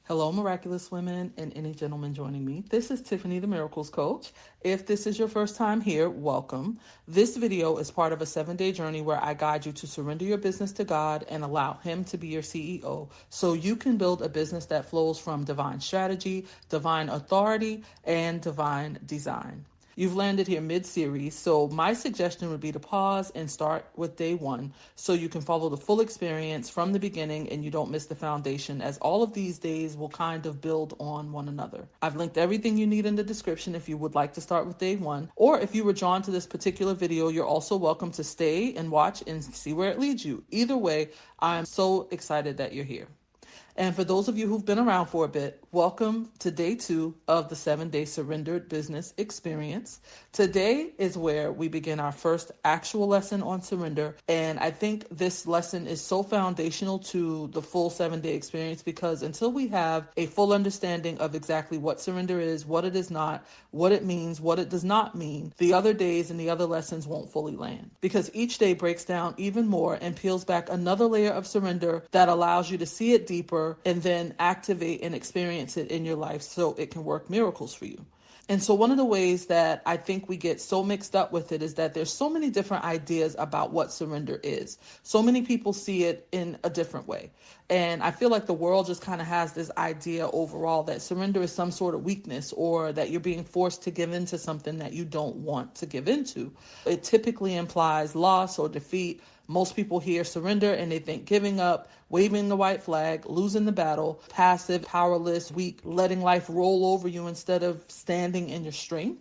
Hello, miraculous women and any gentlemen joining me. This is Tiffany, the Miracles Coach. If this is your first time here, welcome. This video is part of a 7-day journey where I guide you to surrender your business to God and allow Him to be your CEO so you can build a business that flows from divine strategy, divine authority, and divine design. You've landed here mid-series, so my suggestion would be to pause and start with day 1 so you can follow the full experience from the beginning and you don't miss the foundation, as all of these days will kind of build on one another. I've linked everything you need in the description if you would like to start with day 1, or if you were drawn to this particular video, you're also welcome to stay and watch and see where it leads you. Either way, I'm so excited that you're here. And for those of you who've been around for a bit, welcome to day 2 of the 7-day surrendered business experience. Today is where we begin our first actual lesson on surrender. And I think this lesson is so foundational to the full 7-day experience because until we have a full understanding of exactly what surrender is, what it is not, what it means, what it does not mean, the other days and the other lessons won't fully land. Because each day breaks down even more and peels back another layer of surrender that allows you to see it deeper and then activate and experience it in your life so it can work miracles for you. And so one of the ways that I think we get so mixed up with it is that there's so many different ideas about what surrender is. So many people see it in a different way. And I feel like the world just kind of has this idea overall that surrender is some sort of weakness or that you're being forced to give into something that you don't want to give into. It typically implies loss or defeat. Most people hear surrender and they think giving up, waving the white flag, losing the battle, passive, powerless, weak, letting life roll over you instead of standing in your strength.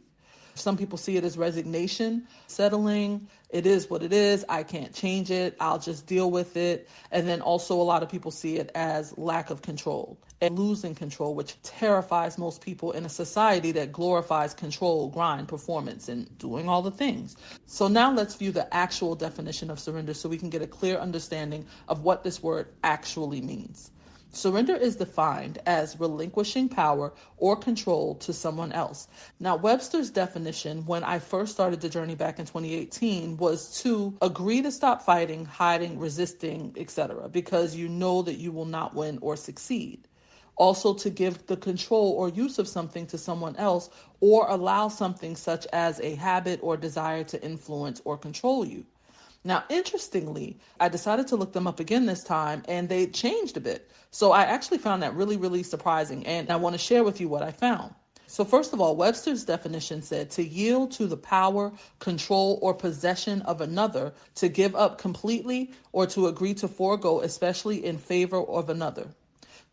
Some people see it as resignation, settling. It is what it is. I can't change it. I'll just deal with it. And then also a lot of people see it as lack of control and losing control, which terrifies most people in a society that glorifies control, grind, performance, and doing all the things. So now let's view the actual definition of surrender so we can get a clear understanding of what this word actually means. Surrender is defined as relinquishing power or control to someone else. Now, Webster's definition, when I first started the journey back in 2018, was to agree to stop fighting, hiding, resisting, etc., because you know that you will not win or succeed. Also, to give the control or use of something to someone else or allow something such as a habit or desire to influence or control you. Now, interestingly, I decided to look them up again this time and they changed a bit. So I actually found that really, really surprising. And I want to share with you what I found. So first of all, Webster's definition said to yield to the power, control, or possession of another, to give up completely, or to agree to forego, especially in favor of another.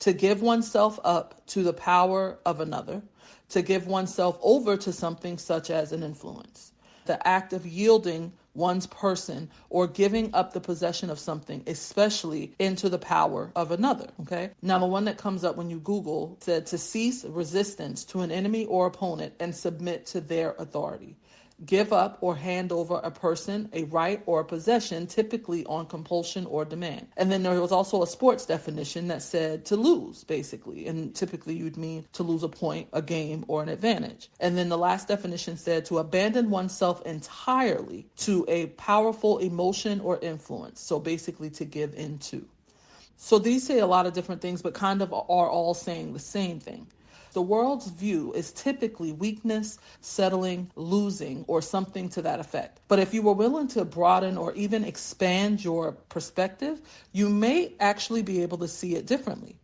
To give oneself up to the power of another. To give oneself over to something such as an influence. The act of yielding one's person or giving up the possession of something, especially into the power of another. Okay. Now, the one that comes up when you Google said to cease resistance to an enemy or opponent and submit to their authority. Give up or hand over a person, a right, or a possession, typically on compulsion or demand. And then there was also a sports definition that said to lose, basically. And typically you'd mean to lose a point, a game, or an advantage. And then the last definition said to abandon oneself entirely to a powerful emotion or influence. So basically to give into. So these say a lot of different things, but kind of are all saying the same thing. The world's view is typically weakness, settling, losing, or something to that effect. But if you were willing to broaden or even expand your perspective, you may actually be able to see it differently.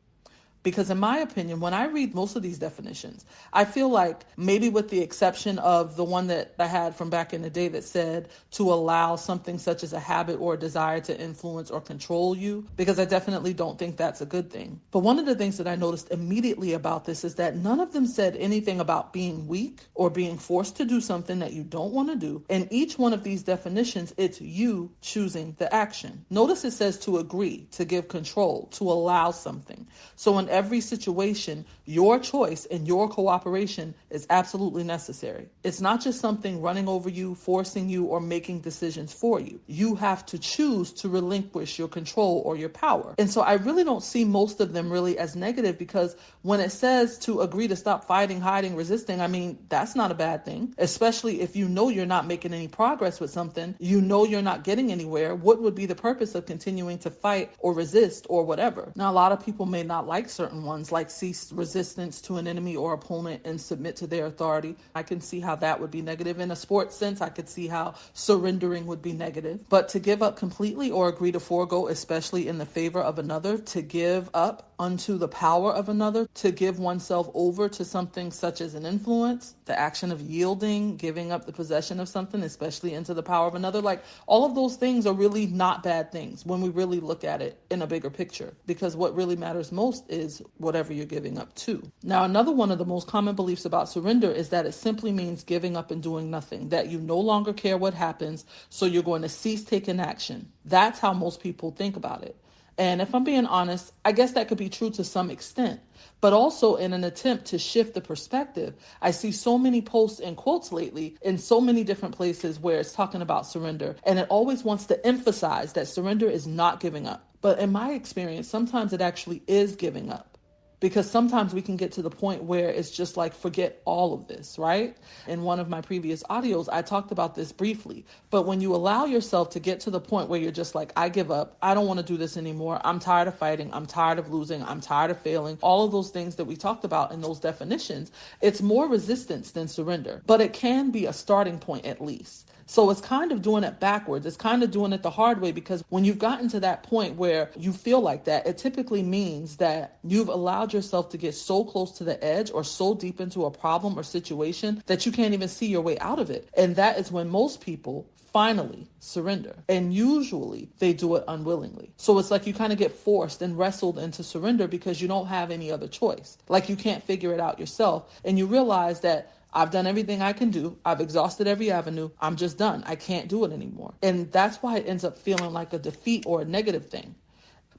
Because in my opinion, when I read most of these definitions, I feel like maybe with the exception of the one that I had from back in the day that said to allow something such as a habit or a desire to influence or control you, because I definitely don't think that's a good thing. But one of the things that I noticed immediately about this is that none of them said anything about being weak or being forced to do something that you don't want to do. In each one of these definitions, it's you choosing the action. Notice it says to agree, to give control, to allow something. So in every situation, your choice and your cooperation is absolutely necessary. It's not just something running over you, forcing you, or making decisions for you. You have to choose to relinquish your control or your power. And so I really don't see most of them really as negative, because when it says to agree to stop fighting, hiding, resisting, I mean, that's not a bad thing, especially if you know you're not making any progress with something, you know you're not getting anywhere. What would be the purpose of continuing to fight or resist or whatever? Now, a lot of people may not like certain certain ones, like cease resistance to an enemy or opponent and submit to their authority. I can see how that would be negative. In a sports sense, I could see how surrendering would be negative. But to give up completely or agree to forego, especially in the favor of another, to give up unto the power of another, to give oneself over to something such as an influence, the action of yielding, giving up the possession of something, especially into the power of another. Like, all of those things are really not bad things when we really look at it in a bigger picture, because what really matters most is whatever you're giving up to. Now, another one of the most common beliefs about surrender is that it simply means giving up and doing nothing, that you no longer care what happens, so you're going to cease taking action. That's how most people think about it. And if I'm being honest, I guess that could be true to some extent. But also, in an attempt to shift the perspective, I see so many posts and quotes lately in so many different places where it's talking about surrender. And it always wants to emphasize that surrender is not giving up. But in my experience, sometimes it actually is giving up. Because sometimes we can get to the point where it's just like, forget all of this, right? In one of my previous audios, I talked about this briefly. But when you allow yourself to get to the point where you're just like, I give up, I don't want to do this anymore, I'm tired of fighting, I'm tired of losing, I'm tired of failing, all of those things that we talked about in those definitions, it's more resistance than surrender. But it can be a starting point at least. So it's kind of doing it backwards. It's kind of doing it the hard way, because when you've gotten to that point where you feel like that, it typically means that you've allowed yourself to get so close to the edge or so deep into a problem or situation that you can't even see your way out of it. And that is when most people finally surrender. And usually they do it unwillingly. So it's like you kind of get forced and wrestled into surrender because you don't have any other choice. Like you can't figure it out yourself. And you realize that I've done everything I can do. I've exhausted every avenue. I'm just done. I can't do it anymore. And that's why it ends up feeling like a defeat or a negative thing.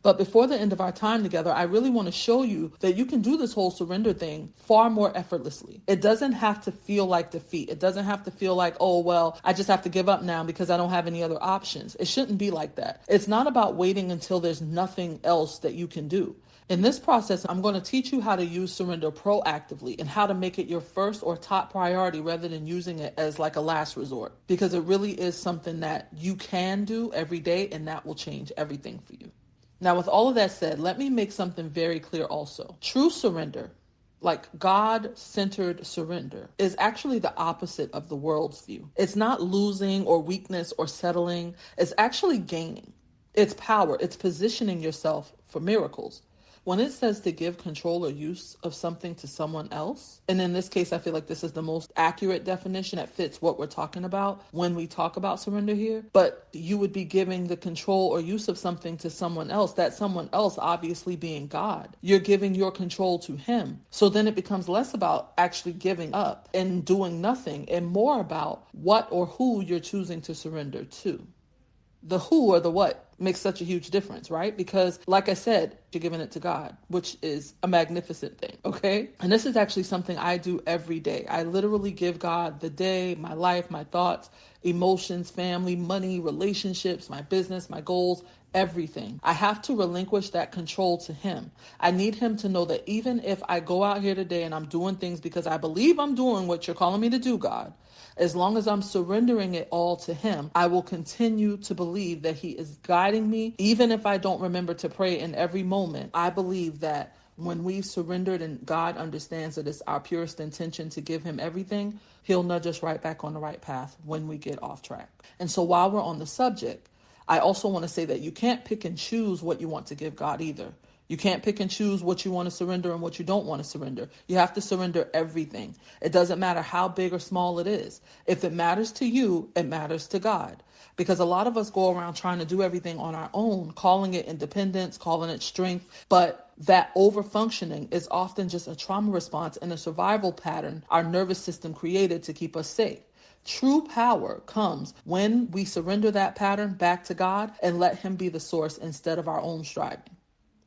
But before the end of our time together, I really want to show you that you can do this whole surrender thing far more effortlessly. It doesn't have to feel like defeat. It doesn't have to feel like, oh, well, I just have to give up now because I don't have any other options. It shouldn't be like that. It's not about waiting until there's nothing else that you can do. In this process, I'm going to teach you how to use surrender proactively and how to make it your first or top priority rather than using it as like a last resort, because it really is something that you can do every day, and that will change everything for you. Now, with all of that said, let me make something very clear also. True surrender, like God-centered surrender, is actually the opposite of the world's view. It's not losing or weakness or settling. It's actually gaining. It's power. It's positioning yourself for miracles. When it says to give control or use of something to someone else, and in this case, I feel like this is the most accurate definition that fits what we're talking about when we talk about surrender here, but you would be giving the control or use of something to someone else, that someone else obviously being God. You're giving your control to him. So then it becomes less about actually giving up and doing nothing and more about what or who you're choosing to surrender to. The who or the what makes such a huge difference, right? Because like I said, you're giving it to God, which is a magnificent thing, okay? And this is actually something I do every day. I literally give God the day, my life, my thoughts, emotions, family, money, relationships, my business, my goals, everything. I have to relinquish that control to him. I need him to know that even if I go out here today and I'm doing things because I believe I'm doing what you're calling me to do, God, as long as I'm surrendering it all to him, I will continue to believe that he is guiding me. Even if I don't remember to pray in every moment, I believe that when we've surrendered and God understands that it's our purest intention to give him everything, he'll nudge us right back on the right path when we get off track. And so while we're on the subject, I also want to say that you can't pick and choose what you want to give God either. You can't pick and choose what you want to surrender and what you don't want to surrender. You have to surrender everything. It doesn't matter how big or small it is. If it matters to you, it matters to God. Because a lot of us go around trying to do everything on our own, calling it independence, calling it strength. But that overfunctioning is often just a trauma response and a survival pattern our nervous system created to keep us safe. True power comes when we surrender that pattern back to God and let him be the source instead of our own striving.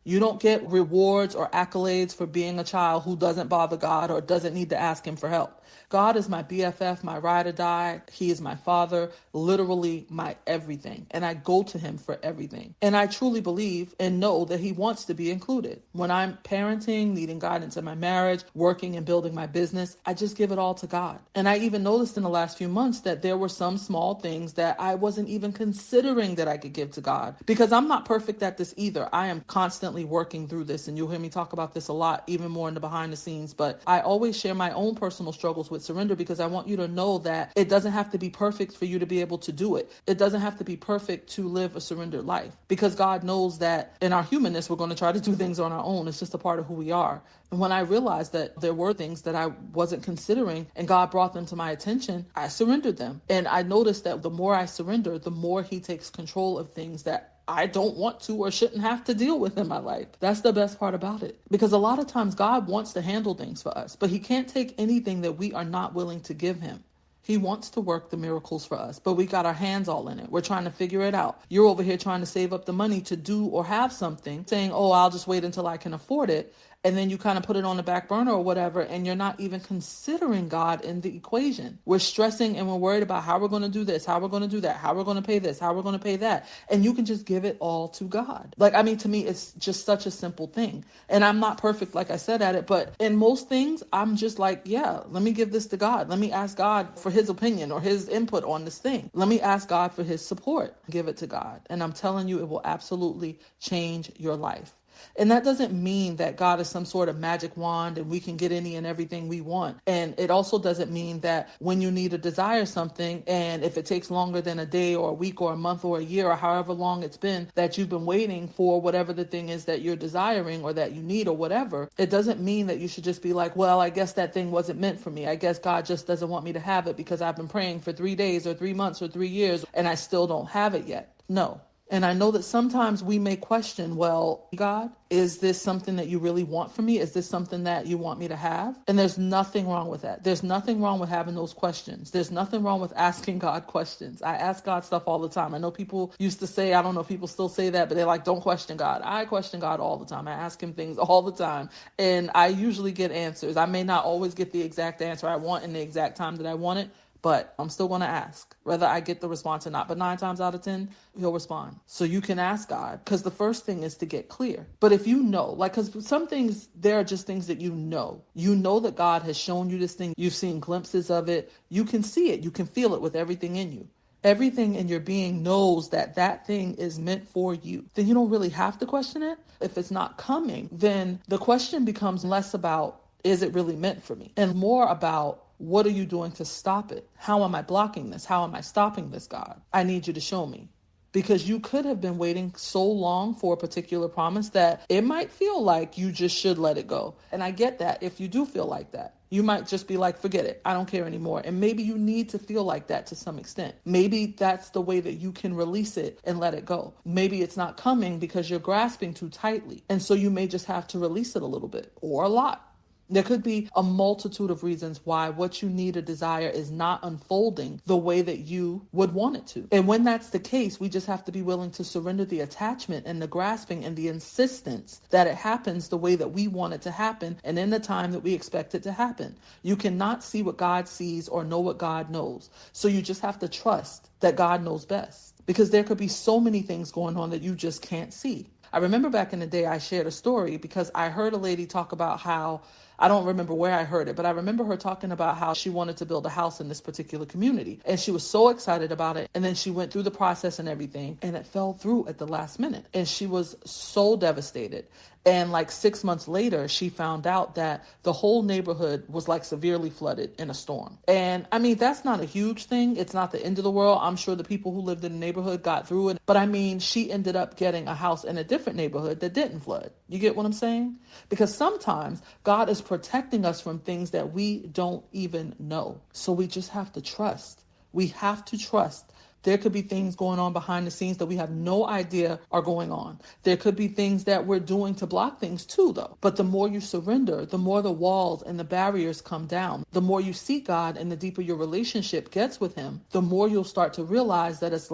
You don't get rewards or accolades for being a child who doesn't bother God or doesn't need to ask him for help. God is my BFF, my ride or die. He is my father, literally my everything. And I go to him for everything. And I truly believe and know that he wants to be included. When I'm parenting, needing guidance in my marriage, working and building my business, I just give it all to God. And I even noticed in the last few months that there were some small things that I wasn't even considering that I could give to God, because I'm not perfect at this either. I am constantly constantly working through this, and you'll hear me talk about this a lot, even more in the behind the scenes, but I always share my own personal struggles with surrender because I want you to know that it doesn't have to be perfect for you to be able to do it. It doesn't have to be perfect to live a surrendered life, because God knows that in our humanness, we're going to try to do things on our own. It's just a part of who we are. And when I realized that there were things that I wasn't considering and God brought them to my attention, I surrendered them. And I noticed that the more I surrender, the more he takes control of things that I don't want to or shouldn't have to deal with in my life. That's the best part about it. Because a lot of times God wants to handle things for us, but he can't take anything that we are not willing to give him. He wants to work the miracles for us, but we got our hands all in it. We're trying to figure it out. You're over here trying to save up the money to do or have something, saying, oh, I'll just wait until I can afford it. And then you kind of put it on the back burner or whatever, and you're not even considering God in the equation. We're stressing and we're worried about how we're going to do this, how we're going to do that, how we're going to pay this, how we're going to pay that. And you can just give it all to God. To me, it's just such a simple thing. And I'm not perfect, like I said, at it. But in most things, I'm just like, yeah, let me give this to God. Let me ask God for his opinion or his input on this thing. Let me ask God for his support. Give it to God. And I'm telling you, it will absolutely change your life. And that doesn't mean that God is some sort of magic wand and we can get any and everything we want. And it also doesn't mean that when you need to desire something, and if it takes longer than a day or a week or a month or a year or however long it's been that you've been waiting for whatever the thing is that you're desiring or that you need or whatever, it doesn't mean that you should just be like, well, I guess that thing wasn't meant for me. I guess God just doesn't want me to have it because I've been praying for 3 days or 3 months or 3 years and I still don't have it yet. No. And I know that sometimes we may question, well, God, is this something that you really want from me? Is this something that you want me to have? And there's nothing wrong with that. There's nothing wrong with having those questions. There's nothing wrong with asking God questions. I ask God stuff all the time. I know people used to say, I don't know if people still say that, but they're like, don't question God. I question God all the time. I ask him things all the time. And I usually get answers. I may not always get the exact answer I want in the exact time that I want it, but I'm still going to ask whether I get the response or not. But 9 times out of 10, he'll respond. So you can ask God, because the first thing is to get clear. But if you know, because some things, there are just things that you know that God has shown you this thing. You've seen glimpses of it. You can see it. You can feel it with everything in you. Everything in your being knows that that thing is meant for you. Then you don't really have to question it. If it's not coming, then the question becomes less about, is it really meant for me? And more about, what are you doing to stop it? How am I blocking this? How am I stopping this, God? I need you to show me. Because you could have been waiting so long for a particular promise that it might feel like you just should let it go. And I get that if you do feel like that. You might just be like, forget it. I don't care anymore. And maybe you need to feel like that to some extent. Maybe that's the way that you can release it and let it go. Maybe it's not coming because you're grasping too tightly. And so you may just have to release it a little bit or a lot. There could be a multitude of reasons why what you need or desire is not unfolding the way that you would want it to. And when that's the case, we just have to be willing to surrender the attachment and the grasping and the insistence that it happens the way that we want it to happen and in the time that we expect it to happen. You cannot see what God sees or know what God knows. So you just have to trust that God knows best, because there could be so many things going on that you just can't see. I remember back in the day, I shared a story because I heard a lady talk about how, I don't remember where I heard it, but I remember her talking about how she wanted to build a house in this particular community. And she was so excited about it. And then she went through the process and everything, and it fell through at the last minute. And she was so devastated. And 6 months later, she found out that the whole neighborhood was severely flooded in a storm. And I mean, that's not a huge thing. It's not the end of the world. I'm sure the people who lived in the neighborhood got through it. But I mean, she ended up getting a house in a different neighborhood that didn't flood. You get what I'm saying? Because sometimes God is protecting us from things that we don't even know. So we just have to trust. We have to trust. There could be things going on behind the scenes that we have no idea are going on. There could be things that we're doing to block things too, though. But the more you surrender, the more the walls and the barriers come down. The more you seek God and the deeper your relationship gets with him, the more you'll start to realize that it's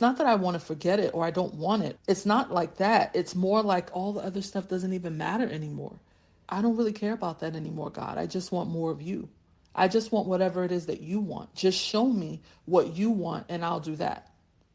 not that I want to forget it or I don't want it. It's not like that. It's more like all the other stuff doesn't even matter anymore. I don't really care about that anymore, God. I just want more of you. I just want whatever it is that you want. Just show me what you want and I'll do that.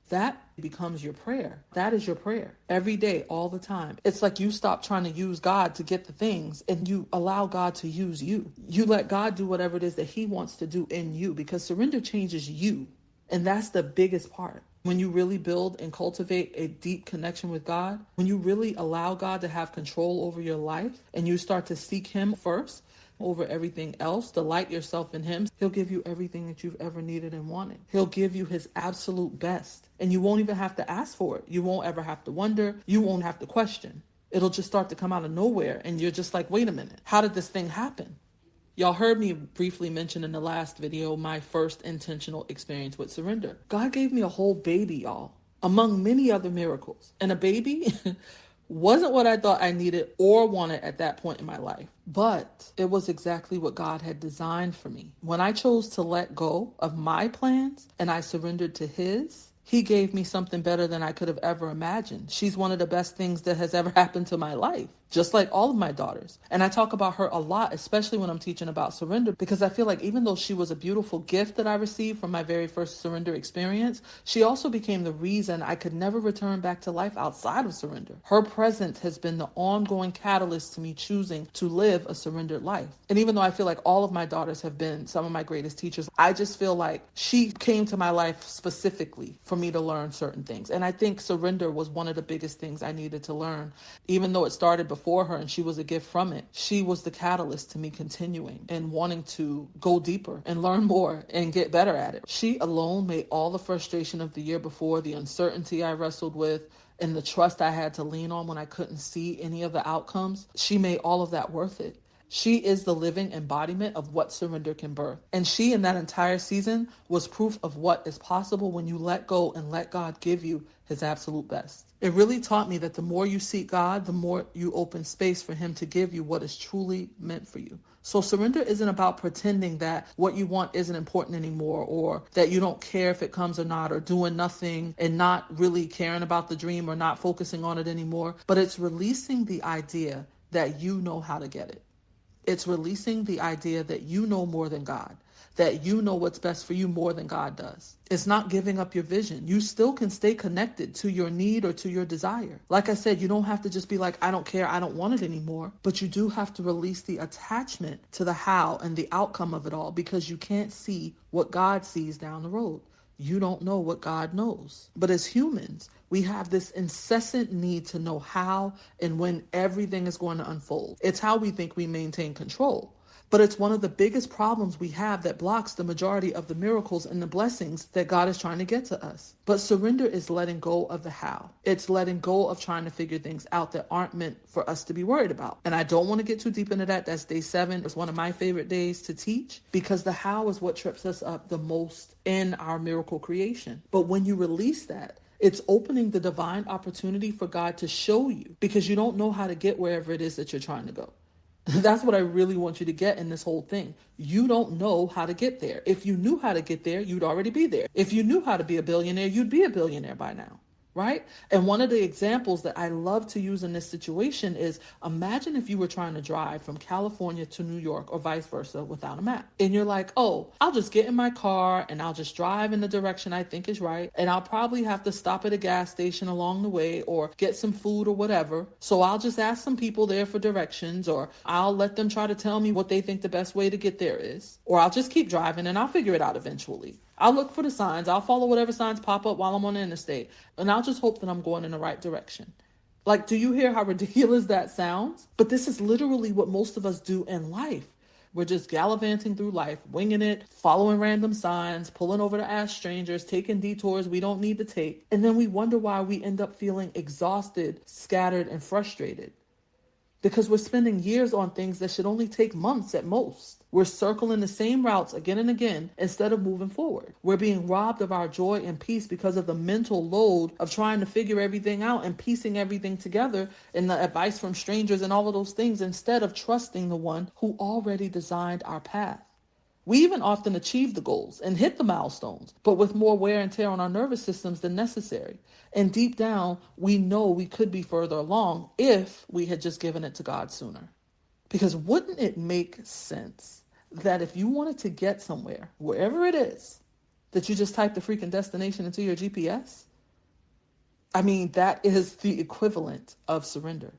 That becomes your prayer. That is your prayer every day, all the time. It's like you stop trying to use God to get the things and you allow God to use you. You let God do whatever it is that he wants to do in you, because surrender changes you. And that's the biggest part. When you really build and cultivate a deep connection with God, when you really allow God to have control over your life and you start to seek Him first over everything else, delight yourself in Him, He'll give you everything that you've ever needed and wanted. He'll give you His absolute best, and you won't even have to ask for it. You won't ever have to wonder. You won't have to question. It'll just start to come out of nowhere, and you're just like, wait a minute, how did this thing happen? Y'all heard me briefly mention in the last video my first intentional experience with surrender. God gave me a whole baby, y'all, among many other miracles. And a baby wasn't what I thought I needed or wanted at that point in my life, but it was exactly what God had designed for me. When I chose to let go of my plans and I surrendered to His, He gave me something better than I could have ever imagined. She's one of the best things that has ever happened to my life, just like all of my daughters. And I talk about her a lot, especially when I'm teaching about surrender, because I feel like even though she was a beautiful gift that I received from my very first surrender experience, she also became the reason I could never return back to life outside of surrender. Her presence has been the ongoing catalyst to me choosing to live a surrendered life. And even though I feel like all of my daughters have been some of my greatest teachers, I just feel like she came to my life specifically for me to learn certain things. And I think surrender was one of the biggest things I needed to learn. Even though it started before her and she was a gift from it, she was the catalyst to me continuing and wanting to go deeper and learn more and get better at it. She alone made all the frustration of the year before, the uncertainty I wrestled with, and the trust I had to lean on when I couldn't see any of the outcomes. She made all of that worth it. She is the living embodiment of what surrender can birth. And she, in that entire season, was proof of what is possible when you let go and let God give you His absolute best. It really taught me that the more you seek God, the more you open space for Him to give you what is truly meant for you. So surrender isn't about pretending that what you want isn't important anymore, or that you don't care if it comes or not, or doing nothing and not really caring about the dream or not focusing on it anymore. But it's releasing the idea that you know how to get it. It's releasing the idea that you know more than God, that you know what's best for you more than God does. It's not giving up your vision. You still can stay connected to your need or to your desire. Like I said, you don't have to just be like, I don't care, I don't want it anymore. But you do have to release the attachment to the how and the outcome of it all, because you can't see what God sees down the road. You don't know what God knows. But as humans, we have this incessant need to know how and when everything is going to unfold. It's how we think we maintain control. But it's one of the biggest problems we have that blocks the majority of the miracles and the blessings that God is trying to get to us. But surrender is letting go of the how. It's letting go of trying to figure things out that aren't meant for us to be worried about. And I don't want to get too deep into that. That's day 7. It's one of my favorite days to teach, because the how is what trips us up the most in our miracle creation. But when you release that, it's opening the divine opportunity for God to show you, because you don't know how to get wherever it is that you're trying to go. That's what I really want you to get in this whole thing. You don't know how to get there. If you knew how to get there, you'd already be there. If you knew how to be a billionaire, you'd be a billionaire by now. Right? And one of the examples that I love to use in this situation is, imagine if you were trying to drive from California to New York or vice versa without a map. And you're like, oh, I'll just get in my car and I'll just drive in the direction I think is right. And I'll probably have to stop at a gas station along the way or get some food or whatever. So I'll just ask some people there for directions, or I'll let them try to tell me what they think the best way to get there is. Or I'll just keep driving and I'll figure it out eventually. I'll look for the signs. I'll follow whatever signs pop up while I'm on the interstate. And I'll just hope that I'm going in the right direction. Like, do you hear how ridiculous that sounds? But this is literally what most of us do in life. We're just gallivanting through life, winging it, following random signs, pulling over to ask strangers, taking detours we don't need to take. And then we wonder why we end up feeling exhausted, scattered, and frustrated. Because we're spending years on things that should only take months at most. We're circling the same routes again and again instead of moving forward. We're being robbed of our joy and peace because of the mental load of trying to figure everything out and piecing everything together, and the advice from strangers and all of those things, instead of trusting the one who already designed our path. We even often achieve the goals and hit the milestones, but with more wear and tear on our nervous systems than necessary. And deep down, we know we could be further along if we had just given it to God sooner. Because wouldn't it make sense that if you wanted to get somewhere, wherever it is, that you just type the freaking destination into your GPS? I mean, that is the equivalent of surrender.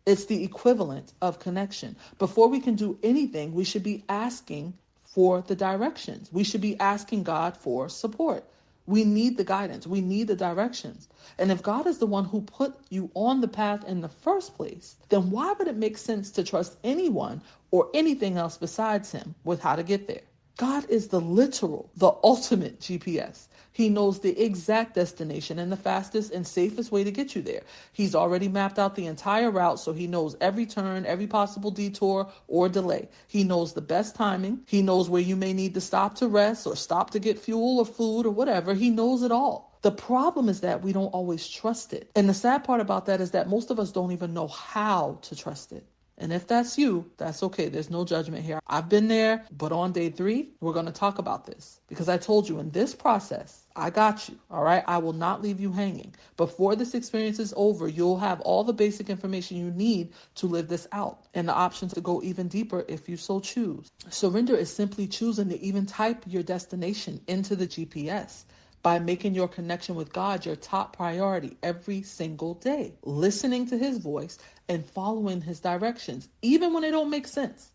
It's the equivalent of connection. Before we can do anything, we should be asking for the directions. We should be asking God for support. We need the guidance. We need the directions. And if God is the one who put you on the path in the first place, then why would it make sense to trust anyone or anything else besides him with how to get there? God is the literal, the ultimate GPS. He knows the exact destination and the fastest and safest way to get you there. He's already mapped out the entire route, so he knows every turn, every possible detour or delay. He knows the best timing. He knows where you may need to stop to rest or stop to get fuel or food or whatever. He knows it all. The problem is that we don't always trust it. And the sad part about that is that most of us don't even know how to trust it. And if that's you, that's okay. There's no judgment here. I've been there, but on day 3, we're going to talk about this because I told you in this process, I got you. All right. I will not leave you hanging. Before this experience is over, you'll have all the basic information you need to live this out and the options to go even deeper if you so choose. Surrender is simply choosing to even type your destination into the GPS. By making your connection with God your top priority every single day, listening to his voice and following his directions, even when they don't make sense,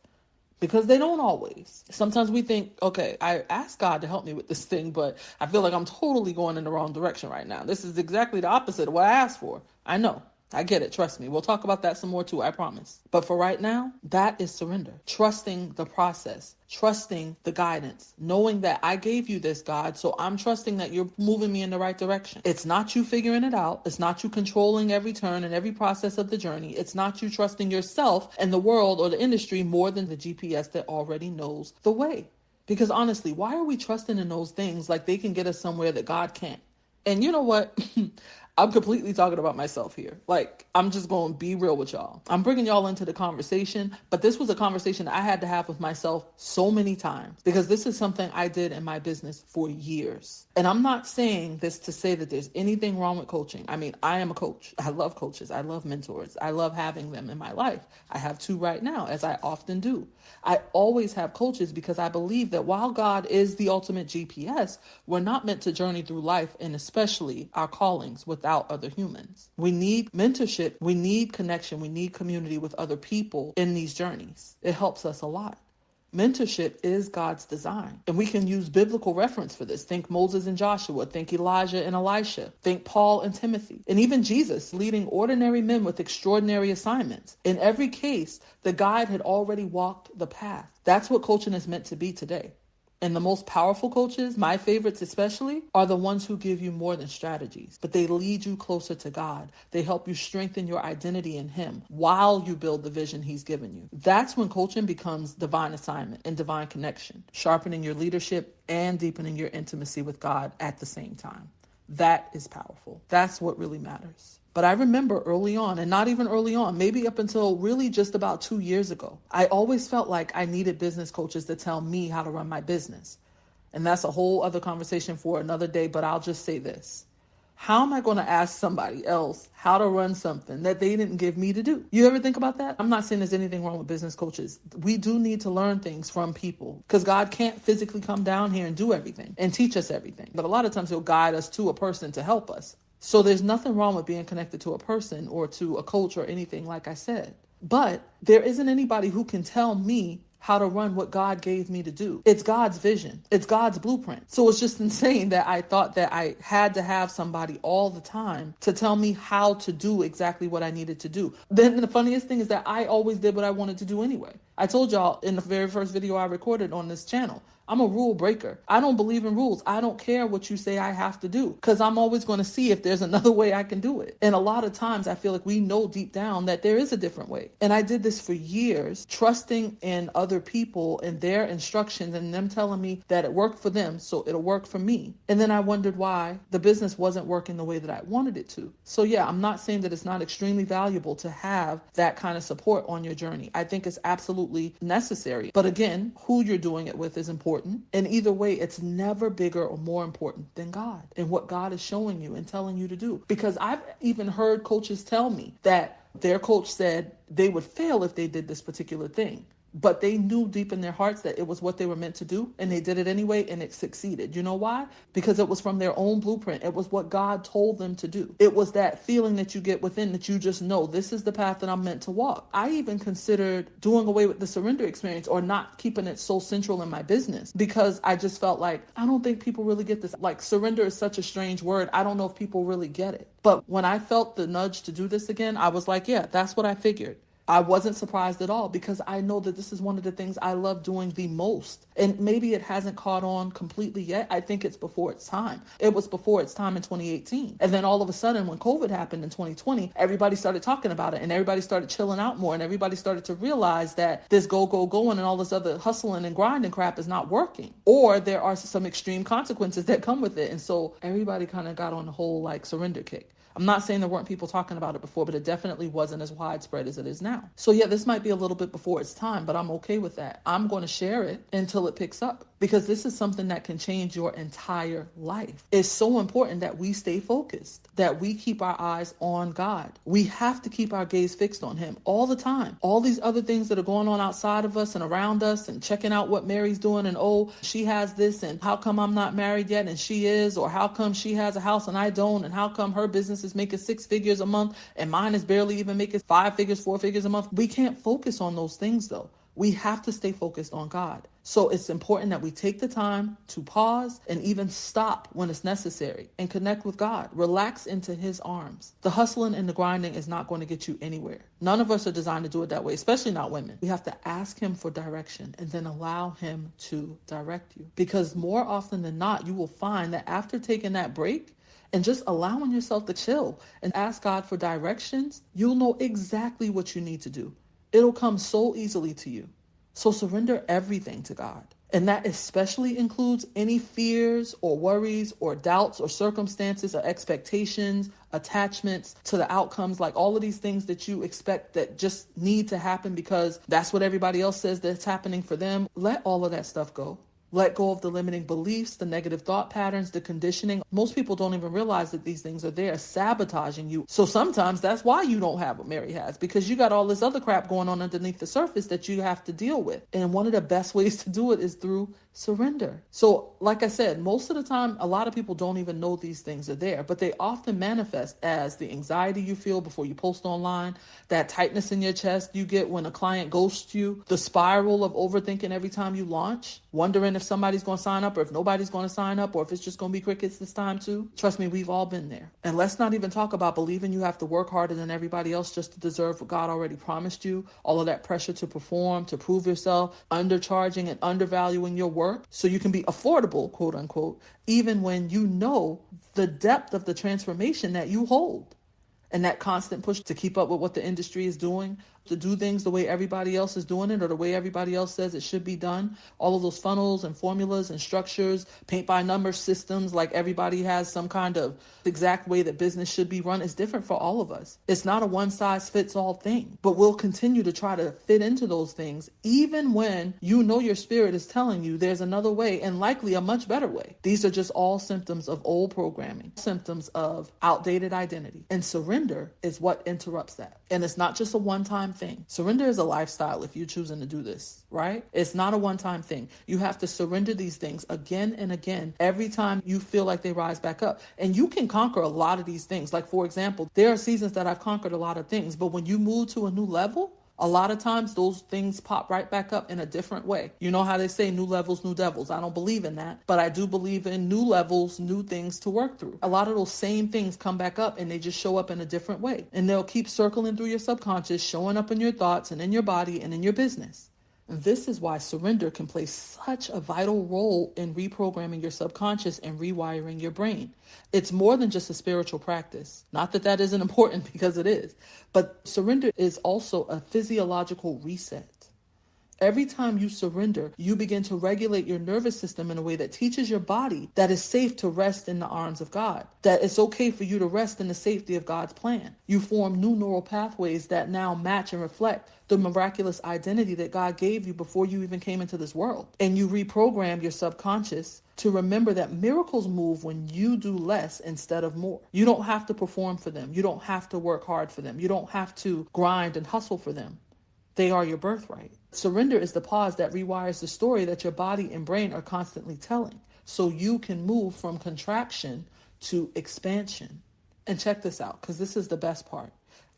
because they don't always. Sometimes we think, okay, I asked God to help me with this thing, but I feel like I'm totally going in the wrong direction right now. This is exactly the opposite of what I asked for. I know. I get it. Trust me. We'll talk about that some more too. I promise. But for right now, that is surrender. Trusting the process, trusting the guidance, knowing that I gave you this, God. So I'm trusting that you're moving me in the right direction. It's not you figuring it out. It's not you controlling every turn and every process of the journey. It's not you trusting yourself and the world or the industry more than the GPS that already knows the way. Because honestly, why are we trusting in those things like they can get us somewhere that God can't? And you know what? I'm completely talking about myself here. Like, I'm just going to be real with y'all. I'm bringing y'all into the conversation, but this was a conversation I had to have with myself so many times because this is something I did in my business for years. And I'm not saying this to say that there's anything wrong with coaching. I mean, I am a coach. I love coaches. I love mentors. I love having them in my life. I have 2 right now, as I often do. I always have coaches because I believe that while God is the ultimate GPS, we're not meant to journey through life and especially our callings without other humans. We need mentorship. We need connection. We need community with other people in these journeys. It helps us a lot. Mentorship is God's design, and we can use biblical reference for this. Think Moses and Joshua, think Elijah and Elisha, think Paul and Timothy, and even Jesus leading ordinary men with extraordinary assignments. In every case, the guide had already walked the path. That's what coaching is meant to be today. And the most powerful coaches, my favorites especially, are the ones who give you more than strategies, but they lead you closer to God. They help you strengthen your identity in him while you build the vision he's given you. That's when coaching becomes divine assignment and divine connection, sharpening your leadership and deepening your intimacy with God at the same time. That is powerful. That's what really matters. But I remember early on, and not even early on, maybe up until really just about 2 years ago, I always felt like I needed business coaches to tell me how to run my business. And that's a whole other conversation for another day, but I'll just say this. How am I going to ask somebody else how to run something that they didn't give me to do? You ever think about that? I'm not saying there's anything wrong with business coaches. We do need to learn things from people because God can't physically come down here and do everything and teach us everything. But a lot of times he'll guide us to a person to help us. So there's nothing wrong with being connected to a person or to a coach or anything, like I said. But there isn't anybody who can tell me how to run what God gave me to do. It's God's vision. It's God's blueprint. So it's just insane that I thought that I had to have somebody all the time to tell me how to do exactly what I needed to do. Then the funniest thing is that I always did what I wanted to do anyway. I told y'all in the very first video I recorded on this channel, I'm a rule breaker. I don't believe in rules. I don't care what you say I have to do because I'm always going to see if there's another way I can do it. And a lot of times I feel like we know deep down that there is a different way. And I did this for years, trusting in other people and their instructions and them telling me that it worked for them, so it'll work for me. And then I wondered why the business wasn't working the way that I wanted it to. So yeah, I'm not saying that it's not extremely valuable to have that kind of support on your journey. I think it's absolutely necessary. But again, who you're doing it with is important. And either way, it's never bigger or more important than God and what God is showing you and telling you to do. Because I've even heard coaches tell me that their coach said, they would fail if they did this particular thing. But they knew deep in their hearts that it was what they were meant to do, and they did it anyway, and it succeeded. You know why? Because it was from their own blueprint. It was what God told them to do. It was that feeling that you get within that you just know, this is the path that I'm meant to walk. I even considered doing away with the surrender experience or not keeping it so central in my business, because I just felt like, I don't think people really get this. Like, surrender is such a strange word. I don't know if people really get it. But when I felt the nudge to do this again, I was like, yeah, that's what I figured. I wasn't surprised at all, because I know that this is one of the things I love doing the most. And maybe it hasn't caught on completely yet. I think it's before its time. It was before its time in 2018. And then all of a sudden, when COVID happened in 2020, everybody started talking about it, and everybody started chilling out more, and everybody started to realize that this go, and all this other hustling and grinding crap is not working. Or there are some extreme consequences that come with it. And so everybody kind of got on the whole like surrender kick. I'm not saying there weren't people talking about it before, but it definitely wasn't as widespread as it is now. So yeah, this might be a little bit before its time, but I'm okay with that. I'm going to share it until it picks up, because this is something that can change your entire life. It's so important that we stay focused, that we keep our eyes on God. We have to keep our gaze fixed on him all the time. All these other things that are going on outside of us and around us, and checking out what Mary's doing, and oh, she has this, and how come I'm not married yet and she is, or how come she has a house and I don't, and how come her business is making 6 figures a month and mine is barely even making 5 figures, 4 figures a month. We can't focus on those things though. We have to stay focused on God. So it's important that we take the time to pause and even stop when it's necessary and connect with God. Relax into his arms. The hustling and the grinding is not going to get you anywhere. None of us are designed to do it that way, especially not women. We have to ask him for direction and then allow him to direct you. Because more often than not, you will find that after taking that break and just allowing yourself to chill and ask God for directions, you'll know exactly what you need to do. It'll come so easily to you. So surrender everything to God. And that especially includes any fears or worries or doubts or circumstances or expectations, attachments to the outcomes, like all of these things that you expect that just need to happen because that's what everybody else says that's happening for them. Let all of that stuff go. Let go of the limiting beliefs, the negative thought patterns, the conditioning. Most people don't even realize that these things are there sabotaging you. So sometimes that's why you don't have what Mary has, because you got all this other crap going on underneath the surface that you have to deal with. And one of the best ways to do it is through surrender. So like I said, most of the time, a lot of people don't even know these things are there, but they often manifest as the anxiety you feel before you post online, that tightness in your chest you get when a client ghosts you, the spiral of overthinking every time you launch, wondering if somebody's going to sign up or if nobody's going to sign up or if it's just going to be crickets this time too. Trust me, we've all been there. And let's not even talk about believing you have to work harder than everybody else just to deserve what God already promised you. All of that pressure to perform, to prove yourself, undercharging and undervaluing your work so you can be affordable, quote unquote, even when you know the depth of the transformation that you hold. And that constant push to keep up with what the industry is doing, to do things the way everybody else is doing it or the way everybody else says it should be done. All of those funnels and formulas and structures, paint by number systems, like everybody has some kind of exact way that business should be run, is different for all of us. It's not a one size fits all thing, but we'll continue to try to fit into those things, even when you know your spirit is telling you there's another way and likely a much better way. These are just all symptoms of old programming, symptoms of outdated identity. And surrender is what interrupts that. And it's not just a one-time thing. Surrender is a lifestyle if you're choosing to do this, right? It's not a one-time thing. You have to surrender these things again and again every time you feel like they rise back up. And you can conquer a lot of these things. Like, for example, there are seasons that I've conquered a lot of things, but when you move to a new level, a lot of times those things pop right back up in a different way. You know how they say new levels, new devils. I don't believe in that, but I do believe in new levels, new things to work through. A lot of those same things come back up and they just show up in a different way. And they'll keep circling through your subconscious, showing up in your thoughts and in your body and in your business. This is why surrender can play such a vital role in reprogramming your subconscious and rewiring your brain. It's more than just a spiritual practice. Not that that isn't important, because it is. But surrender is also a physiological reset. Every time you surrender, you begin to regulate your nervous system in a way that teaches your body that it's safe to rest in the arms of God, that it's okay for you to rest in the safety of God's plan. You form new neural pathways that now match and reflect the miraculous identity that God gave you before you even came into this world. And you reprogram your subconscious to remember that miracles move when you do less instead of more. You don't have to perform for them. You don't have to work hard for them. You don't have to grind and hustle for them. They are your birthright. Surrender is the pause that rewires the story that your body and brain are constantly telling, so you can move from contraction to expansion. And check this out, because this is the best part.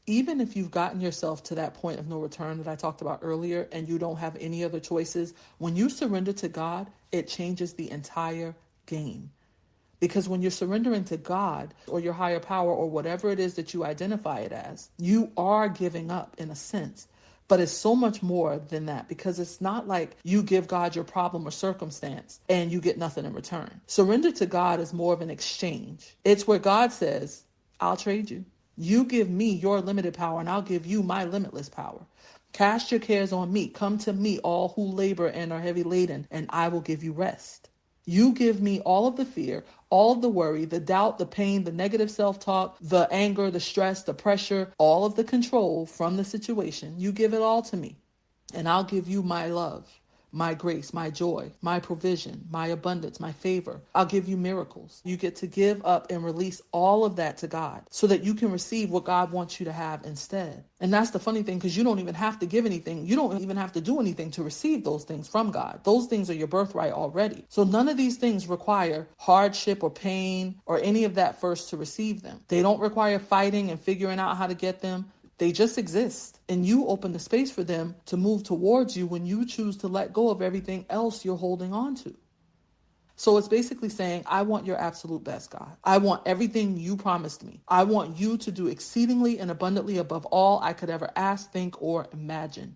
Even if you've gotten yourself to that point of no return that I talked about earlier and you don't have any other choices, when you surrender to God, it changes the entire game. Because when you're surrendering to God or your higher power or whatever it is that you identify it as, you are giving up in a sense. But it's so much more than that, because it's not like you give God your problem or circumstance and you get nothing in return. Surrender to God is more of an exchange. It's where God says, I'll trade you. You give me your limited power and I'll give you my limitless power. Cast your cares on me. Come to me, all who labor and are heavy laden, and I will give you rest. You give me all of the fear, all of the worry, the doubt, the pain, the negative self-talk, the anger, the stress, the pressure, all of the control from the situation. You give it all to me, and I'll give you my love, my grace, my joy, my provision, my abundance, my favor. I'll give you miracles. You get to give up and release all of that to God so that you can receive what God wants you to have instead. And that's the funny thing, because you don't even have to give anything. You don't even have to do anything to receive those things from God. Those things are your birthright already. So none of these things require hardship or pain or any of that first to receive them. They don't require fighting and figuring out how to get them. They just exist, and you open the space for them to move towards you when you choose to let go of everything else you're holding on to. So it's basically saying, I want your absolute best, God. I want everything you promised me. I want you to do exceedingly and abundantly above all I could ever ask, think, or imagine.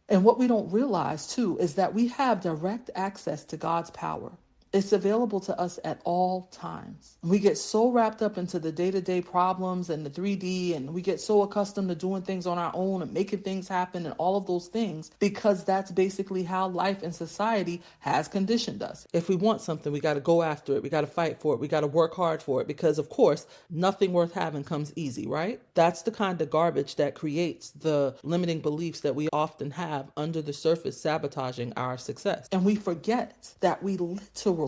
And what we don't realize, too, is that we have direct access to God's power. It's available to us at all times. We get so wrapped up into the day-to-day problems and the 3D, and we get so accustomed to doing things on our own and making things happen and all of those things, because that's basically how life and society has conditioned us. If we want something, we got to go after it. We got to fight for it. We got to work hard for it, because, of course, nothing worth having comes easy, right? That's the kind of garbage that creates the limiting beliefs that we often have under the surface, sabotaging our success. And we forget that we literally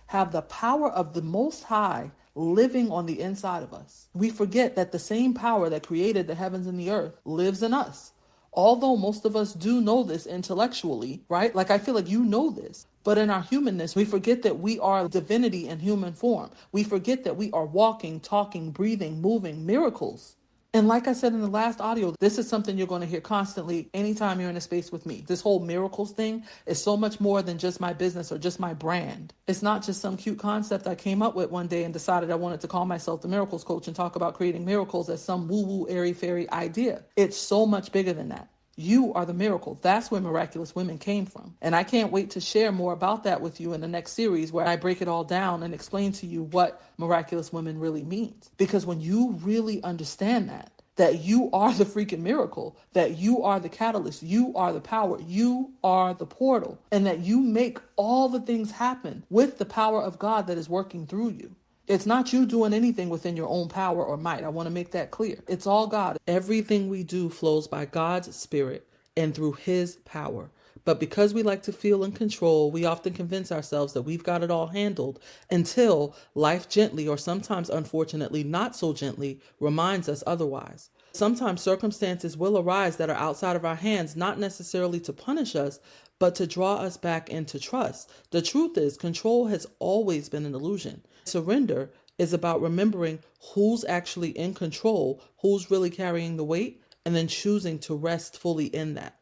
have the power of the Most High living on the inside of us. We forget that the same power that created the heavens and the earth lives in us. Although most of us do know this intellectually, right? Like, I feel like you know this. But in our humanness, we forget that we are divinity in human form. We forget that we are walking, talking, breathing, moving miracles. And like I said in the last audio, this is something you're going to hear constantly anytime you're in a space with me. This whole miracles thing is so much more than just my business or just my brand. It's not just some cute concept I came up with one day and decided I wanted to call myself the Miracles Coach and talk about creating miracles as some woo-woo, airy-fairy idea. It's so much bigger than that. You are the miracle. That's where Miraculous Women came from. And I can't wait to share more about that with you in the next series, where I break it all down and explain to you what Miraculous Women really means. Because when you really understand that you are the freaking miracle, that you are the catalyst, you are the power, you are the portal, and that you make all the things happen with the power of God that is working through you. It's not you doing anything within your own power or might. I want to make that clear. It's all God. Everything we do flows by God's Spirit and through His power. But because we like to feel in control, we often convince ourselves that we've got it all handled until life gently, or sometimes unfortunately not so gently, reminds us otherwise. Sometimes circumstances will arise that are outside of our hands, not necessarily to punish us, but to draw us back into trust. The truth is, control has always been an illusion. Surrender is about remembering who's actually in control, who's really carrying the weight, and then choosing to rest fully in that.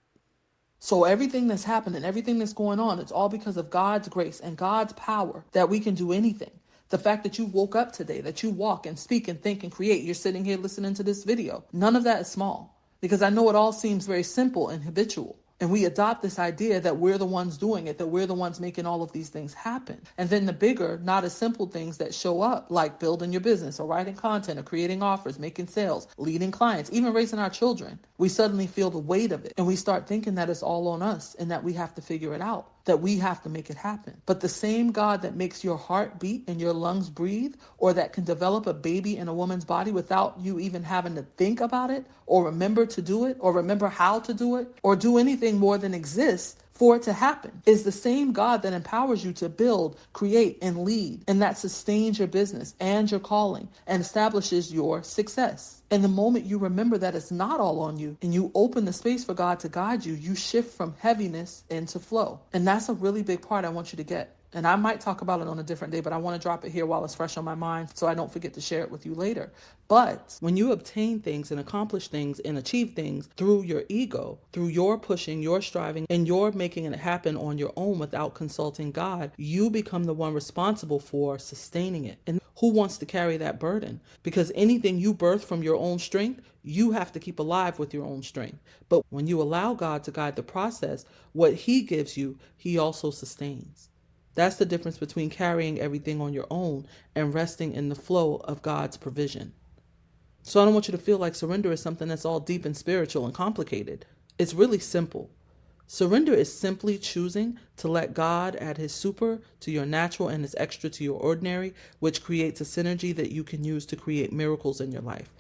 So everything that's happening, everything that's going on, it's all because of God's grace and God's power that we can do anything. The fact that you woke up today, that you walk and speak and think and create, you're sitting here listening to this video. None of that is small, because I know it all seems very simple and habitual. And we adopt this idea that we're the ones doing it, that we're the ones making all of these things happen. And then the bigger, not as simple things that show up, like building your business or writing content or creating offers, making sales, leading clients, even raising our children, we suddenly feel the weight of it. And we start thinking that it's all on us and that we have to figure it out, that we have to make it happen. But the same God that makes your heart beat and your lungs breathe, or that can develop a baby in a woman's body without you even having to think about it or remember to do it or remember how to do it or do anything more than exist for it to happen, is the same God that empowers you to build, create, and lead, and that sustains your business and your calling and establishes your success. And the moment you remember that it's not all on you and you open the space for God to guide you, you shift from heaviness into flow. And that's a really big part I want you to get. And I might talk about it on a different day, but I want to drop it here while it's fresh on my mind so I don't forget to share it with you later. But when you obtain things and accomplish things and achieve things through your ego, through your pushing, your striving, and your making it happen on your own without consulting God, you become the one responsible for sustaining it. And who wants to carry that burden? Because anything you birth from your own strength, you have to keep alive with your own strength. But when you allow God to guide the process, what He gives you, He also sustains. That's the difference between carrying everything on your own and resting in the flow of God's provision. So I don't want you to feel like surrender is something that's all deep and spiritual and complicated. It's really simple. Surrender is simply choosing to let God add His super to your natural and His extra to your ordinary, which creates a synergy that you can use to create miracles in your life.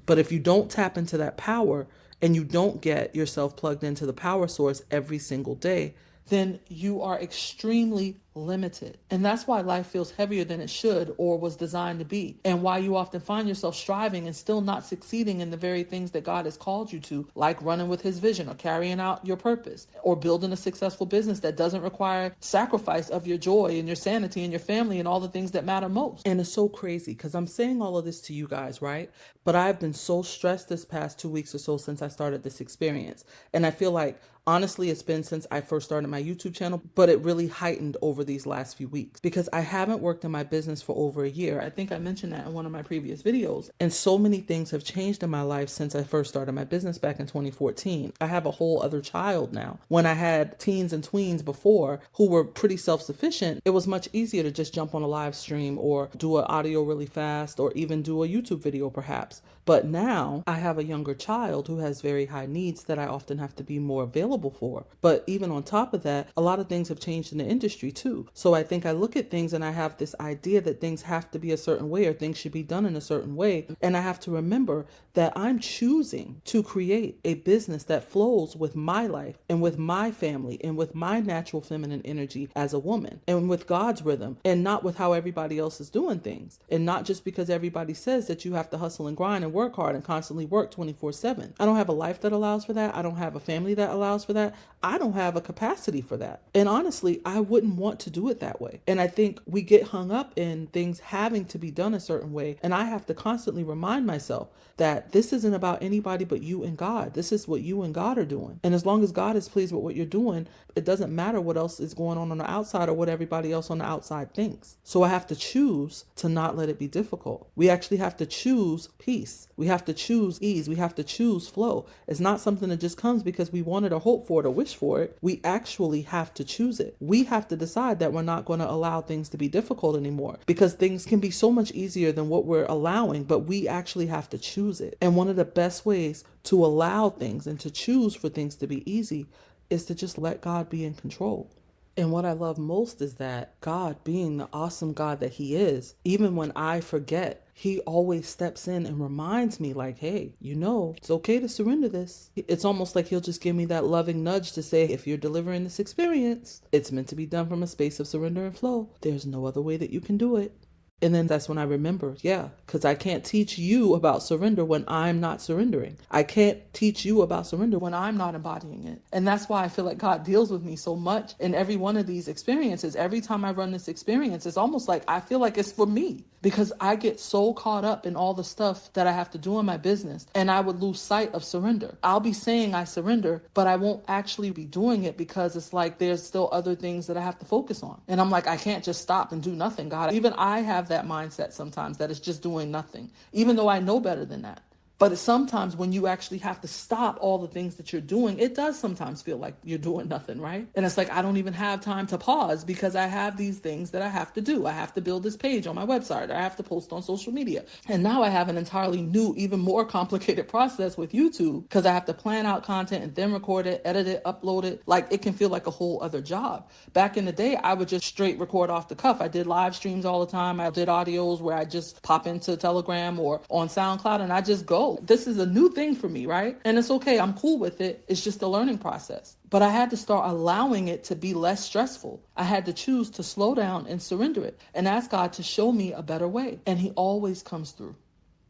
But if you don't tap into that power and you don't get yourself plugged into the power source every single day, then you are extremely limited. And that's why life feels heavier than it should or was designed to be. And why you often find yourself striving and still not succeeding in the very things that God has called you to, like running with His vision or carrying out your purpose or building a successful business that doesn't require sacrifice of your joy and your sanity and your family and all the things that matter most. And it's so crazy because I'm saying all of this to you guys, right? But I've been so stressed this past 2 weeks or so since I started this experience. And I feel like, honestly, it's been since I first started my YouTube channel, but it really heightened over these last few weeks because I haven't worked in my business for over a year. I think I mentioned that in one of my previous videos. And so many things have changed in my life since I first started my business back in 2014. I have a whole other child now. When I had teens and tweens before who were pretty self-sufficient, it was much easier to just jump on a live stream or do an audio really fast or even do a YouTube video perhaps. But now I have a younger child who has very high needs that I often have to be more available for. But even on top of that, a lot of things have changed in the industry too. So I think I look at things and I have this idea that things have to be a certain way or things should be done in a certain way. And I have to remember that I'm choosing to create a business that flows with my life and with my family and with my natural feminine energy as a woman and with God's rhythm and not with how everybody else is doing things. And not just because everybody says that you have to hustle and grind and work hard and constantly work 24/7. I don't have a life that allows for that. I don't have a family that allows for that. I don't have a capacity for that. And honestly, I wouldn't want to do it that way. And I think we get hung up in things having to be done a certain way. And I have to constantly remind myself that this isn't about anybody but you and God. This is what you and God are doing. And as long as God is pleased with what you're doing, it doesn't matter what else is going on the outside or what everybody else on the outside thinks. So I have to choose to not let it be difficult. We actually have to choose peace. We have to choose ease. We have to choose flow. It's not something that just comes because we wanted or hope for it or wish for it. We actually have to choose it. We have to decide that we're not going to allow things to be difficult anymore because things can be so much easier than what we're allowing, but we actually have to choose it. And one of the best ways to allow things and to choose for things to be easy is to just let God be in control. And what I love most is that God, being the awesome God that He is, even when I forget, He always steps in and reminds me like, hey, it's okay to surrender this. It's almost like He'll just give me that loving nudge to say, if you're delivering this experience, it's meant to be done from a space of surrender and flow. There's no other way that you can do it. And then that's when I remember, because I can't teach you about surrender when I'm not surrendering. I can't teach you about surrender when I'm not embodying it. And that's why I feel like God deals with me so much in every one of these experiences. Every time I run this experience, it's almost like I feel like it's for me because I get so caught up in all the stuff that I have to do in my business and I would lose sight of surrender. I'll be saying I surrender, but I won't actually be doing it because it's like there's still other things that I have to focus on. And I'm like, I can't just stop and do nothing, God. Even I have that mindset sometimes that it's just doing nothing, even though I know better than that. But sometimes when you actually have to stop all the things that you're doing, it does sometimes feel like you're doing nothing, right? And it's like, I don't even have time to pause because I have these things that I have to do. I have to build this page on my website. I have to post on social media. And now I have an entirely new, even more complicated process with YouTube because I have to plan out content and then record it, edit it, upload it. Like, it can feel like a whole other job. Back in the day, I would just straight record off the cuff. I did live streams all the time. I did audios where I just pop into Telegram or on SoundCloud and I just go. This is a new thing for me, right? And it's okay. I'm cool with it. It's just a learning process. But I had to start allowing it to be less stressful. I had to choose to slow down and surrender it and ask God to show me a better way. And he always comes through.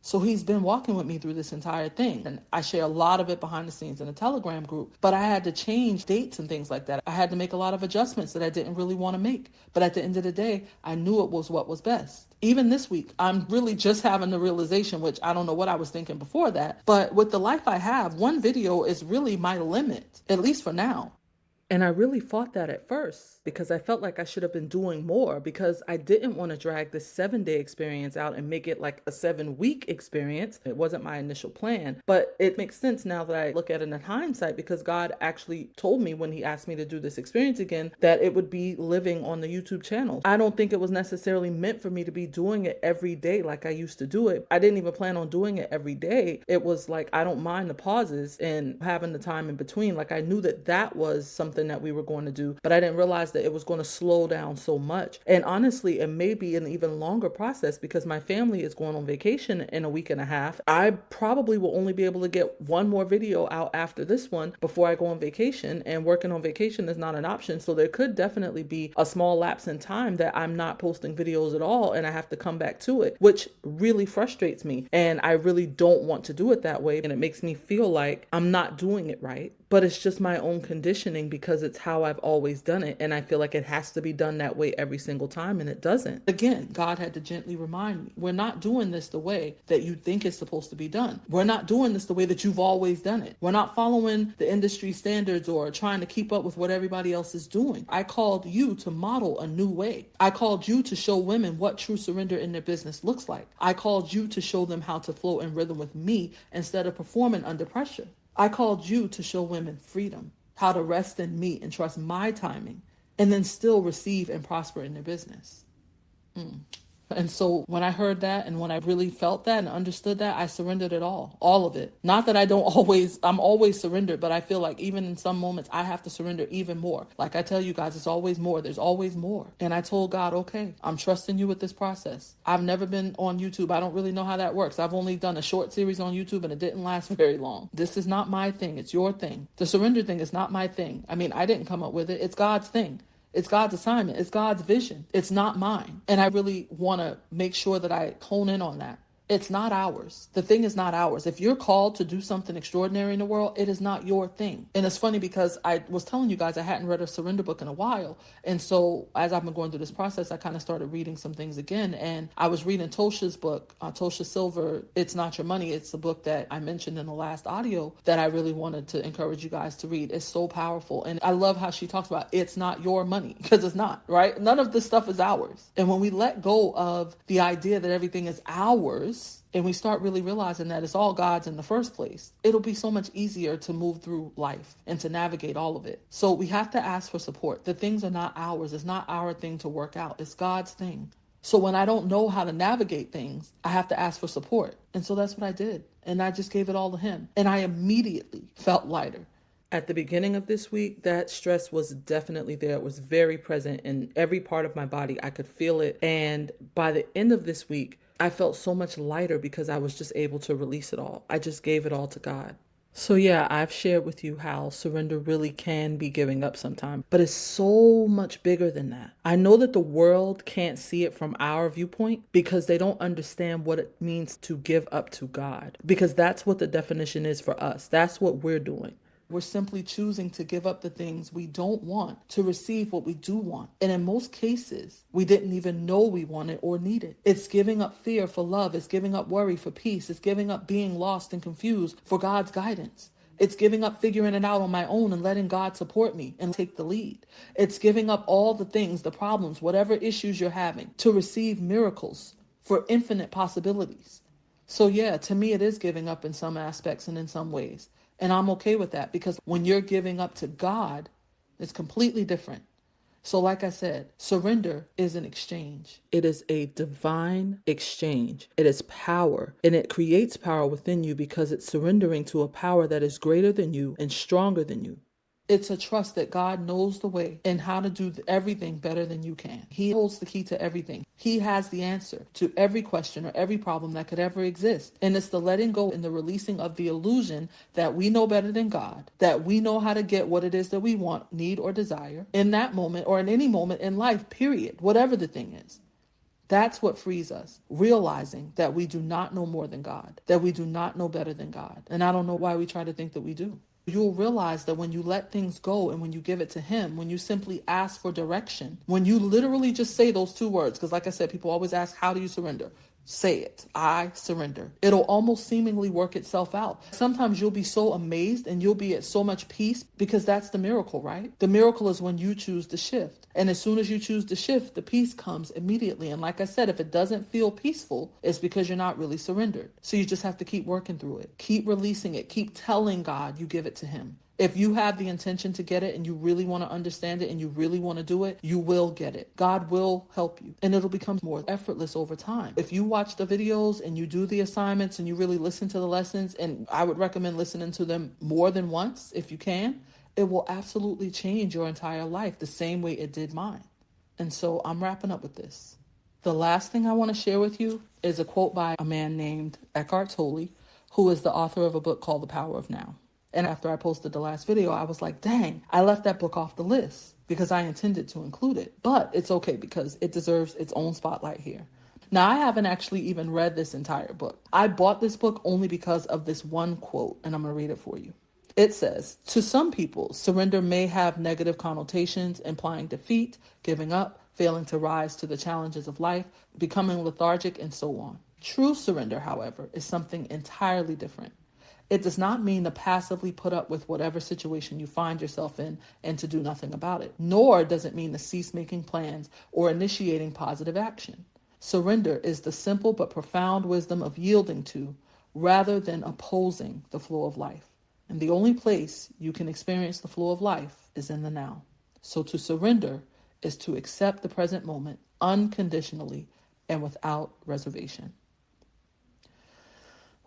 So he's been walking with me through this entire thing. And I share a lot of it behind the scenes in a Telegram group. But I had to change dates and things like that. I had to make a lot of adjustments that I didn't really want to make. But at the end of the day, I knew it was what was best. Even this week, I'm really just having the realization, which I don't know what I was thinking before that. But with the life I have, one video is really my limit, at least for now. And I really fought that at first because I felt like I should have been doing more because I didn't want to drag this 7-day experience out and make it like a 7-week experience. It wasn't my initial plan, but it makes sense now that I look at it in hindsight because God actually told me when he asked me to do this experience again that it would be living on the YouTube channel. I don't think it was necessarily meant for me to be doing it every day like I used to do it. I didn't even plan on doing it every day. It was like, I don't mind the pauses and having the time in between. Like, I knew that that was something that we were going to do, but I didn't realize that it was going to slow down so much. And honestly, it may be an even longer process because my family is going on vacation in a week and a half. I probably will only be able to get one more video out after this one before I go on vacation, and working on vacation is not an option. So there could definitely be a small lapse in time that I'm not posting videos at all and I have to come back to it, which really frustrates me. And I really don't want to do it that way. And it makes me feel like I'm not doing it right. But it's just my own conditioning because it's how I've always done it. And I feel like it has to be done that way every single time, and it doesn't. Again, God had to gently remind me, we're not doing this the way that you think it's supposed to be done. We're not doing this the way that you've always done it. We're not following the industry standards or trying to keep up with what everybody else is doing. I called you to model a new way. I called you to show women what true surrender in their business looks like. I called you to show them how to flow in rhythm with me instead of performing under pressure. I called you to show women freedom, how to rest in me and trust my timing, and then still receive and prosper in their business. And so when I heard that and when I really felt that and understood that, I surrendered it all of it. Not that I'm always surrendered, but I feel like even in some moments I have to surrender even more. Like I tell you guys, it's always more. There's always more. And I told God, okay, I'm trusting you with this process. I've never been on YouTube. I don't really know how that works. I've only done a short series on YouTube and it didn't last very long. This is not my thing. It's your thing. The surrender thing is not my thing. I mean, I didn't come up with it. It's God's thing. It's God's assignment. It's God's vision. It's not mine. And I really want to make sure that I hone in on that. It's not ours. The thing is not ours. If you're called to do something extraordinary in the world, it is not your thing. And it's funny because I was telling you guys I hadn't read a surrender book in a while. And so as I've been going through this process, I kind of started reading some things again. And I was reading Tosha's book, Tosha Silver, It's Not Your Money. It's the book that I mentioned in the last audio that I really wanted to encourage you guys to read. It's so powerful. And I love how she talks about it's not your money, because it's not, right? None of this stuff is ours. And when we let go of the idea that everything is ours, and we start really realizing that it's all God's in the first place, it'll be so much easier to move through life and to navigate all of it. So we have to ask for support. The things are not ours. It's not our thing to work out. It's God's thing. So when I don't know how to navigate things, I have to ask for support. And so that's what I did. And I just gave it all to him. And I immediately felt lighter. At the beginning of this week, that stress was definitely there. It was very present in every part of my body. I could feel it. And by the end of this week, I felt so much lighter because I was just able to release it all. I just gave it all to God. So yeah, I've shared with you how surrender really can be giving up sometimes, but it's so much bigger than that. I know that the world can't see it from our viewpoint because they don't understand what it means to give up to God, because that's what the definition is for us. That's what we're doing. We're simply choosing to give up the things we don't want to receive what we do want. And in most cases, we didn't even know we wanted or needed. It's giving up fear for love. It's giving up worry for peace. It's giving up being lost and confused for God's guidance. It's giving up figuring it out on my own and letting God support me and take the lead. It's giving up all the things, the problems, whatever issues you're having, to receive miracles for infinite possibilities. So yeah, to me, it is giving up in some aspects and in some ways. And I'm okay with that because when you're giving up to God, it's completely different. So like I said, surrender is an exchange. It is a divine exchange. It is power, and it creates power within you because it's surrendering to a power that is greater than you and stronger than you. It's a trust that God knows the way and how to do everything better than you can. He holds the key to everything. He has the answer to every question or every problem that could ever exist. And it's the letting go and the releasing of the illusion that we know better than God, that we know how to get what it is that we want, need, or desire in that moment or in any moment in life, period, whatever the thing is. That's what frees us, realizing that we do not know more than God, that we do not know better than God. And I don't know why we try to think that we do. You'll realize that when you let things go and when you give it to him, when you simply ask for direction, when you literally just say those two words, because like I said, people always ask, how do you surrender? Say it. I surrender. It'll almost seemingly work itself out. Sometimes you'll be so amazed and you'll be at so much peace because that's the miracle, right? The miracle is when you choose to shift. And as soon as you choose to shift, the peace comes immediately. And like I said, if it doesn't feel peaceful, it's because you're not really surrendered. So you just have to keep working through it. Keep releasing it. Keep telling God you give it to him. If you have the intention to get it and you really want to understand it and you really want to do it, you will get it. God will help you and it'll become more effortless over time. If you watch the videos and you do the assignments and you really listen to the lessons, and I would recommend listening to them more than once if you can, it will absolutely change your entire life the same way it did mine. And so I'm wrapping up with this. The last thing I want to share with you is a quote by a man named Eckhart Tolle, who is the author of a book called The Power of Now. And after I posted the last video, I was like, dang, I left that book off the list because I intended to include it. But it's okay because it deserves its own spotlight here. Now, I haven't actually even read this entire book. I bought this book only because of this one quote, and I'm going to read it for you. It says, to some people, surrender may have negative connotations, implying defeat, giving up, failing to rise to the challenges of life, becoming lethargic, and so on. True surrender, however, is something entirely different. It does not mean to passively put up with whatever situation you find yourself in and to do nothing about it. Nor does it mean to cease making plans or initiating positive action. Surrender is the simple but profound wisdom of yielding to, rather than opposing, the flow of life. And the only place you can experience the flow of life is in the now. So to surrender is to accept the present moment unconditionally and without reservation.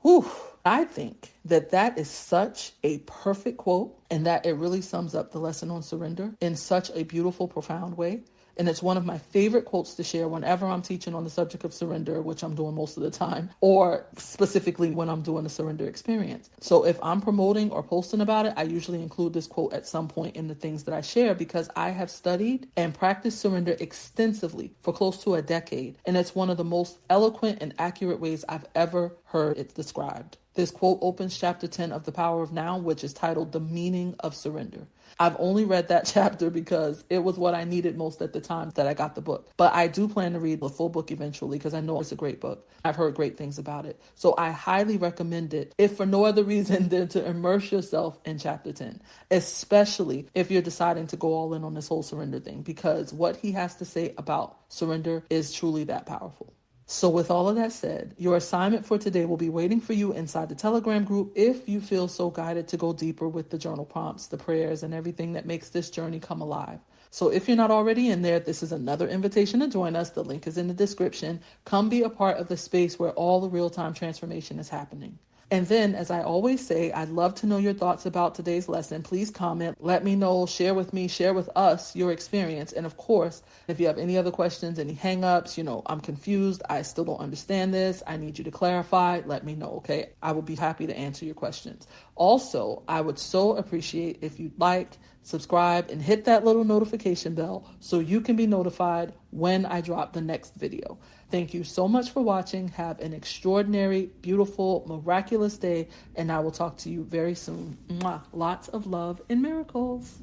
Whew. I think that is such a perfect quote and that it really sums up the lesson on surrender in such a beautiful, profound way. And it's one of my favorite quotes to share whenever I'm teaching on the subject of surrender, which I'm doing most of the time, or specifically when I'm doing a surrender experience. So if I'm promoting or posting about it, I usually include this quote at some point in the things that I share because I have studied and practiced surrender extensively for close to a decade. And it's one of the most eloquent and accurate ways I've ever heard it described. This quote opens chapter 10 of The Power of Now, which is titled The Meaning of Surrender. I've only read that chapter because it was what I needed most at the time that I got the book. But I do plan to read the full book eventually because I know it's a great book. I've heard great things about it. So I highly recommend it, if for no other reason than to immerse yourself in chapter 10, especially if you're deciding to go all in on this whole surrender thing, because what he has to say about surrender is truly that powerful. So with all of that said, your assignment for today will be waiting for you inside the Telegram group if you feel so guided to go deeper with the journal prompts, the prayers, and everything that makes this journey come alive. So if you're not already in there, this is another invitation to join us. The link is in the description. Come be a part of the space where all the real-time transformation is happening. And then, as I always say, I'd love to know your thoughts about today's lesson. Please comment, let me know, share with me, share with us your experience. And of course, if you have any other questions, any hangups, I'm confused, I still don't understand this, I need you to clarify, let me know, okay? I will be happy to answer your questions. Also, I would so appreciate if you'd like, subscribe, and hit that little notification bell so you can be notified when I drop the next video. Thank you so much for watching. Have an extraordinary, beautiful, miraculous day, and I will talk to you very soon. Mwah. Lots of love and miracles.